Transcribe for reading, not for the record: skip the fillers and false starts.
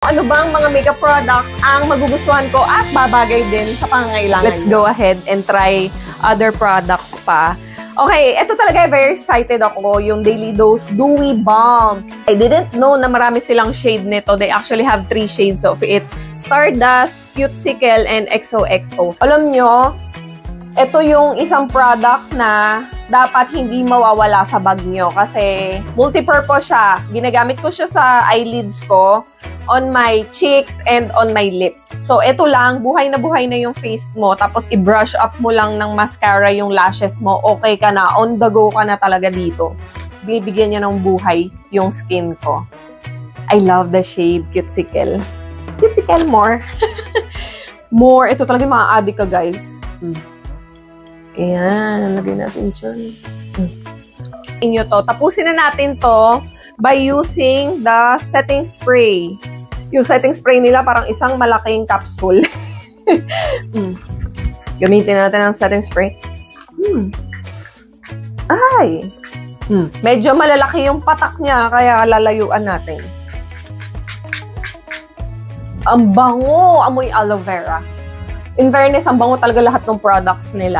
Ano bang mga makeup products ang magugustuhan ko at babagay din sa pangangailangan Let's go ahead and try other products pa. Okay, ito talaga very excited ako, yung Daily Dose Dewy Balm. I didn't know na marami silang shade nito. They actually have 3 shades of it. Stardust, Cuticle, and XOXO. Alam nyo, ito yung isang product na dapat hindi mawawala sa bag nyo kasi multi-purpose siya. Ginagamit ko siya sa eyelids ko, on my cheeks, and on my lips. So, ito lang, buhay na yung face mo, tapos i-brush up mo lang ng mascara yung lashes mo, okay ka na, on the go ka na talaga dito. Bibigyan niya ng buhay yung skin ko. I love the shade Cuticle. Cuticle more. More. Ito talaga yung mga addict ka, guys. Ayan, lagay natin dyan. Inyo to. Tapusin na natin to by using the setting spray. Yung setting spray nila parang isang malaking capsule. Gamitin natin ang setting spray. Ay! Medyo malalaki yung patak niya, kaya lalayuan natin. Ang bango! Amoy aloe vera. In fairness, ang bango talaga lahat ng products nila.